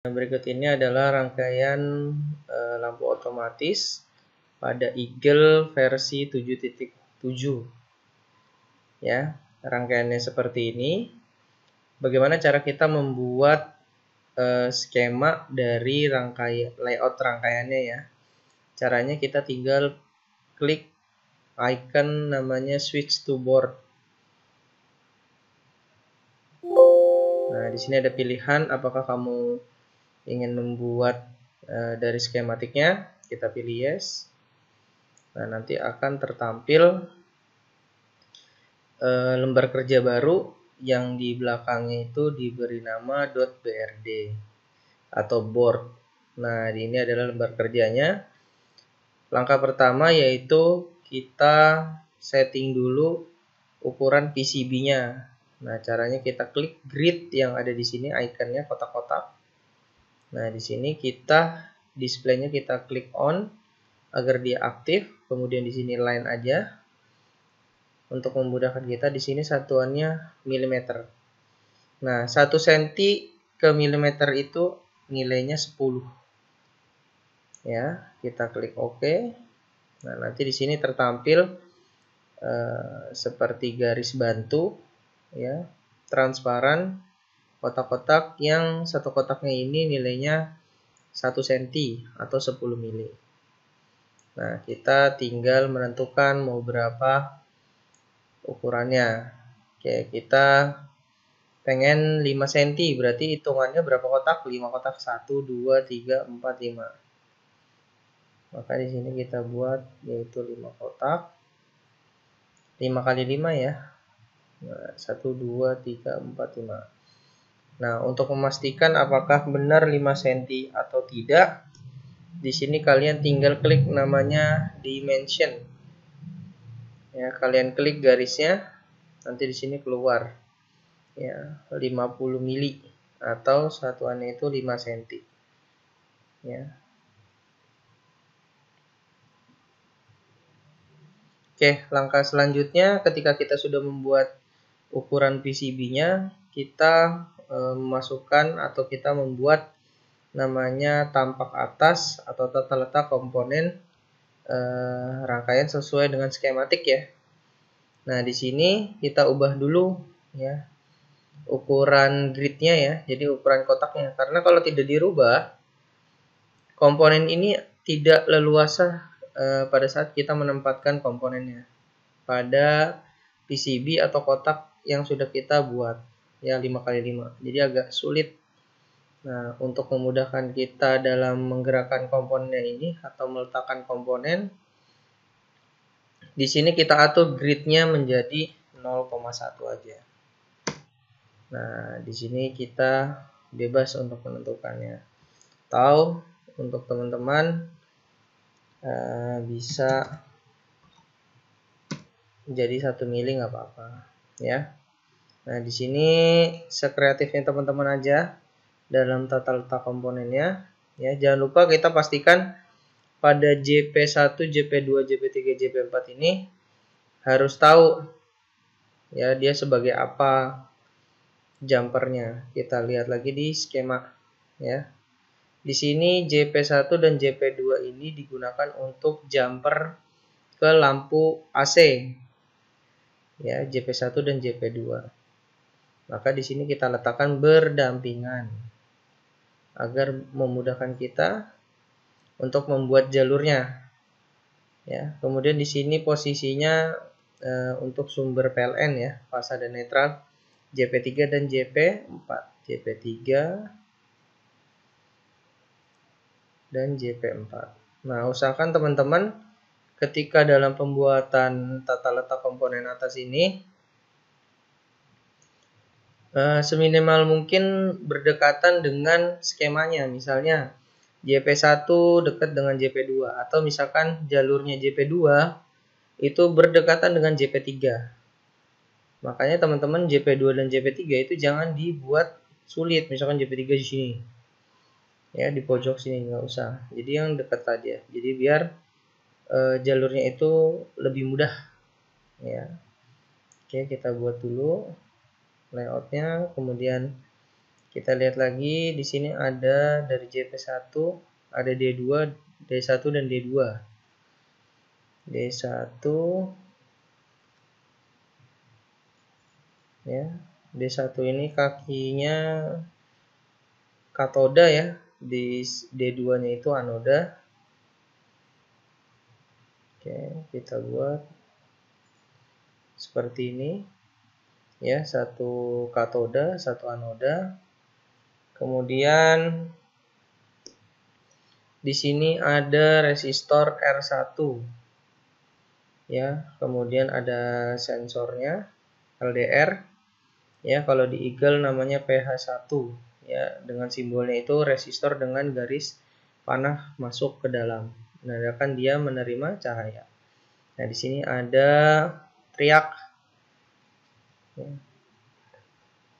Berikut ini adalah rangkaian lampu otomatis pada Eagle versi 7.7 ya. Rangkaiannya seperti ini. Bagaimana cara kita membuat skema dari layout rangkaiannya ya. Caranya kita tinggal klik icon namanya switch to board. Nah, di sini ada pilihan apakah kamu ingin membuat dari skematiknya, kita pilih yes. Nah, nanti akan tertampil lembar kerja baru yang di belakangnya itu diberi nama .brd atau board. Nah, ini adalah lembar kerjanya. Langkah pertama yaitu kita setting dulu ukuran PCB-nya. Nah, caranya kita klik grid yang ada di sini, ikonnya kotak-kotak. Nah, di sini displaynya kita klik on agar dia aktif. Kemudian di sini line aja. Untuk memudahkan kita, di sini satuannya milimeter. Nah, 1 cm ke milimeter itu nilainya 10. Ya, kita klik OK. Nah, nanti di sini tertampil seperti garis bantu, ya, transparan, kotak-kotak yang satu kotaknya ini nilainya 1 cm atau 10 mili. Nah, kita tinggal menentukan mau berapa ukurannya. Oke, kita pengen 5 cm, berarti hitungannya berapa kotak? 5 kotak. 1, 2, 3, 4, 5. Maka di sini kita buat yaitu 5 kotak. 5 kali 5 ya. Nah, 1, 2, 3, 4, 5. Nah, untuk memastikan apakah benar 5 cm atau tidak, di sini kalian tinggal klik namanya dimension. Ya, kalian klik garisnya, nanti di sini keluar ya 50 mili atau satuannya itu 5 cm. Ya. Oke, langkah selanjutnya ketika kita sudah membuat ukuran PCB-nya, kita memasukkan atau kita membuat namanya tampak atas atau tata letak komponen rangkaian sesuai dengan skematik ya. Nah, di sini kita ubah dulu ya ukuran gridnya ya, jadi ukuran kotaknya. Karena kalau tidak dirubah, komponen ini tidak leluasa pada saat kita menempatkan komponennya pada PCB atau kotak yang sudah kita buat ya 5 kali 5. Jadi agak sulit. Nah, untuk memudahkan kita dalam menggerakkan komponen ini atau meletakkan komponen, di sini kita atur gridnya menjadi 0,1 aja. Nah, di sini kita bebas untuk menentukannya. Atau untuk teman-teman bisa jadi 1 mili nggak apa-apa ya. Nah, di sini sekreatifnya teman-teman aja dalam tata letak komponennya ya. Jangan lupa kita pastikan pada JP1, JP2, JP3, JP4 ini harus tahu ya dia sebagai apa jumpernya. Kita lihat lagi di skema ya. Di sini JP1 dan JP2 ini digunakan untuk jumper ke lampu AC ya, JP1 dan JP2. Maka di sini kita letakkan berdampingan agar memudahkan kita untuk membuat jalurnya. Ya, kemudian di sini posisinya untuk sumber PLN ya, fasa dan netral JP3 dan JP4. JP3 dan JP4. Nah, usahakan teman-teman ketika dalam pembuatan tata letak komponen atas ini seminimal mungkin berdekatan dengan skemanya. Misalnya JP1 dekat dengan JP2 atau misalkan jalurnya JP2 itu berdekatan dengan JP3. Makanya teman-teman JP2 dan JP3 itu jangan dibuat sulit. Misalkan JP3 di sini. Ya, di pojok sini nggak usah. Jadi yang dekat saja. Jadi biar jalurnya itu lebih mudah ya. Oke, kita buat dulu layoutnya, kemudian Kita lihat lagi di sini ada dari JP1 ada D2, D1 dan D2. D1 ya. D1 ini kakinya katoda ya. Di D2-nya itu anoda. Oke, kita buat seperti ini. Ya, satu katoda, satu anoda. Kemudian di sini ada resistor R1. Ya, kemudian ada sensornya LDR. Ya, kalau di Eagle namanya PH1 ya, dengan simbolnya itu resistor dengan garis panah masuk ke dalam, menandakan dia menerima cahaya. Nah, di sini ada triak.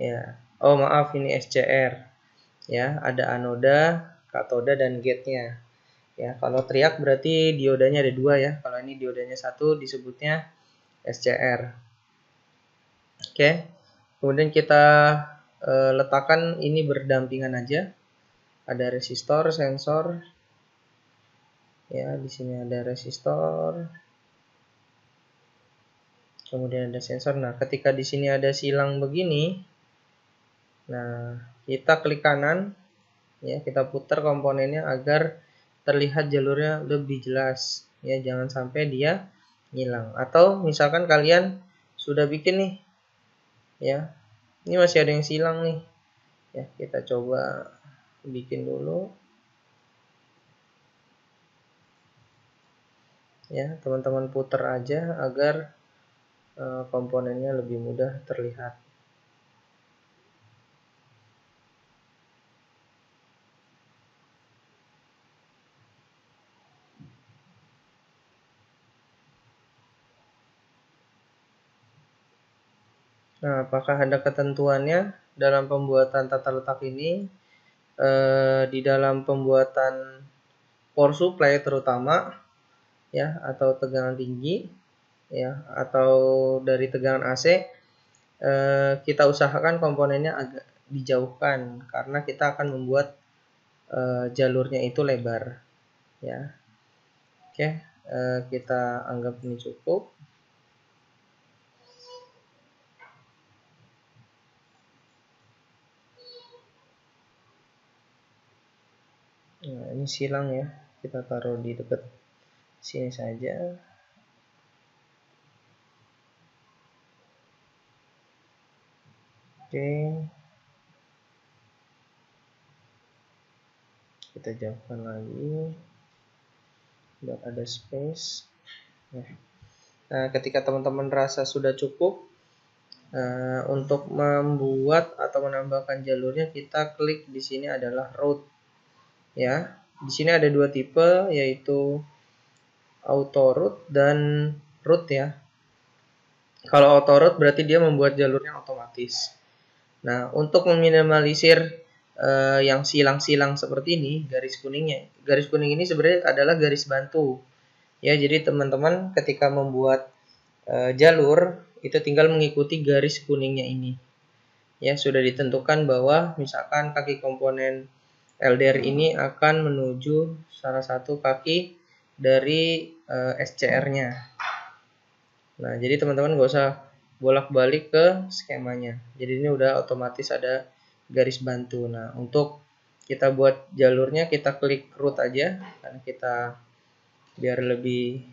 Ya. Oh, maaf, ini SCR. Ya, ada anoda, katoda dan gate-nya. Ya, kalau triak berarti diodanya ada 2 ya. Kalau ini diodanya 1 disebutnya SCR. Oke. Kemudian kita letakkan ini berdampingan aja. Ada resistor, sensor. Ya, di sini ada resistor. Kemudian ada sensor. Nah, ketika di sini ada silang begini, nah, kita klik kanan, ya, kita putar komponennya agar terlihat jalurnya lebih jelas. Ya, jangan sampai dia hilang. Atau misalkan kalian sudah bikin nih, ya, ini masih ada yang silang nih. Ya, kita coba bikin dulu. Ya, teman-teman putar aja agar komponennya lebih mudah terlihat. Nah, apakah ada ketentuannya dalam pembuatan tata letak ini? Di dalam pembuatan power supply terutama, ya, atau tegangan tinggi, ya, atau dari tegangan AC, kita usahakan komponennya agak dijauhkan karena kita akan membuat jalurnya itu lebar, ya. Oke, kita anggap ini cukup. Nah, ini silang ya, kita taruh di dekat sini saja. Oke, kita jauhkan lagi biar ada space. Nah, ketika teman-teman rasa sudah cukup, untuk membuat atau menambahkan jalurnya, kita klik di sini adalah route. Ya, di sini ada 2 tipe, yaitu auto route dan route ya. Kalau auto route berarti dia membuat jalurnya otomatis. Nah, untuk meminimalisir yang silang-silang seperti ini, garis kuningnya. Garis kuning ini sebenarnya adalah garis bantu. Ya, jadi teman-teman ketika membuat jalur itu tinggal mengikuti garis kuningnya ini. Ya, sudah ditentukan bahwa misalkan kaki komponen LDR ini akan menuju salah satu kaki dari SCR-nya. Nah, jadi teman-teman nggak usah bolak-balik ke skemanya. Jadi ini udah otomatis ada garis bantu. Nah, untuk kita buat jalurnya kita klik route aja, karena kita biar lebih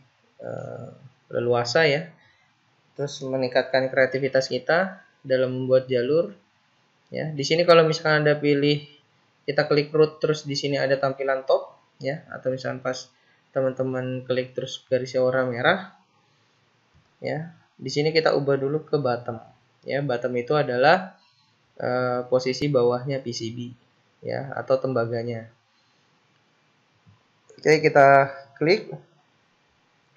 leluasa ya. Terus meningkatkan kreativitas kita dalam membuat jalur. Ya, di sini kalau misalkan Anda pilih kita klik root terus di sini ada tampilan top ya, atau misalkan pas teman-teman klik terus garisnya warna merah ya. Di sini kita ubah dulu ke bottom. Ya, bottom itu adalah posisi bawahnya PCB ya, atau tembaganya. Oke, kita klik.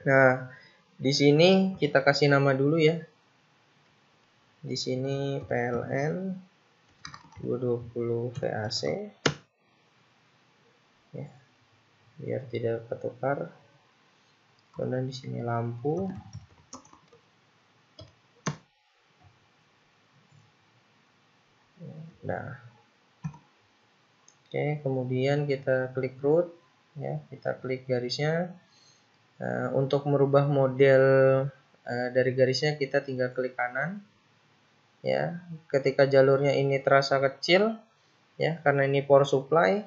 Nah, di sini kita kasih nama dulu ya. Di sini PLN 220 VAC ya, biar tidak ketukar. Kemudian di sini lampu. Nah, Oke, kemudian kita klik root, ya, kita klik garisnya. Untuk merubah model dari garisnya kita tinggal klik kanan, ya. Ketika jalurnya ini terasa kecil, ya, karena ini power supply,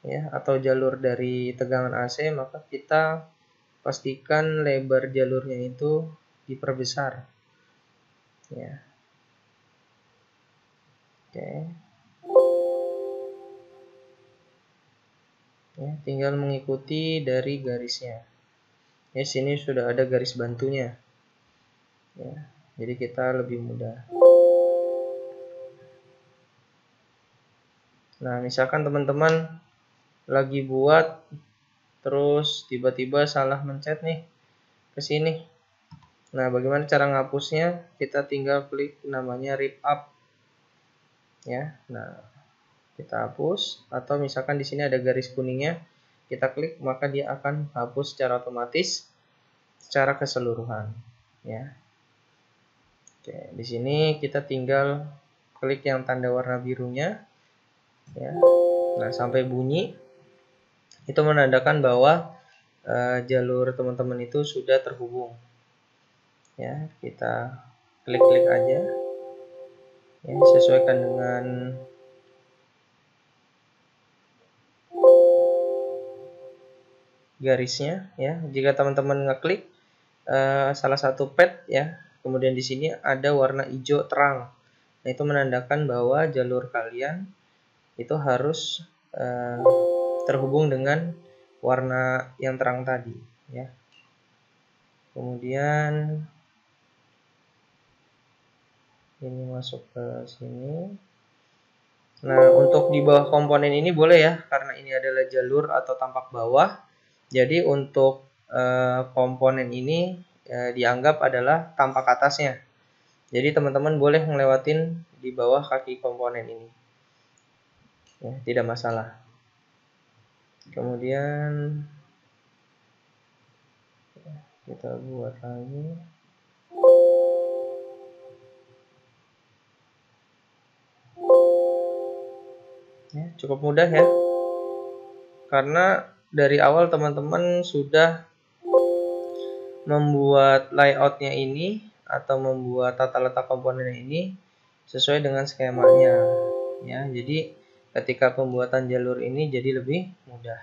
ya, atau jalur dari tegangan AC, maka kita pastikan lebar jalurnya itu diperbesar, ya. Oke. Ya, tinggal mengikuti dari garisnya. Ya, sini sudah ada garis bantunya. Ya, jadi kita lebih mudah. Nah, misalkan teman-teman lagi buat terus tiba-tiba salah mencet nih ke sini. Nah, bagaimana cara ngapusnya? Kita tinggal klik namanya rip up. Ya. Nah, kita hapus, atau misalkan di sini ada garis kuningnya, kita klik maka dia akan hapus secara otomatis secara keseluruhan, ya. Oke, di sini kita tinggal klik yang tanda warna birunya, ya. Nah, sampai bunyi itu menandakan bahwa jalur teman-teman itu sudah terhubung. Ya, kita klik-klik aja. Ya, sesuaikan dengan garisnya, ya. Jika teman-teman ngeklik salah satu pad, ya, kemudian di sini ada warna hijau terang. Nah, itu menandakan bahwa jalur kalian itu harus terhubung dengan warna yang terang tadi, ya. Kemudian ini masuk ke sini. Nah, untuk di bawah komponen ini boleh, ya, karena ini adalah jalur atau tampak bawah. Jadi untuk komponen ini dianggap adalah tampak atasnya. Jadi teman-teman boleh ngelewatin di bawah kaki komponen ini, ya, tidak masalah. Kemudian kita buat lagi. Ya, cukup mudah, ya, karena dari awal teman-teman sudah membuat layoutnya ini atau membuat tata letak komponen ini sesuai dengan skemanya, ya. Jadi ketika pembuatan jalur ini jadi lebih mudah.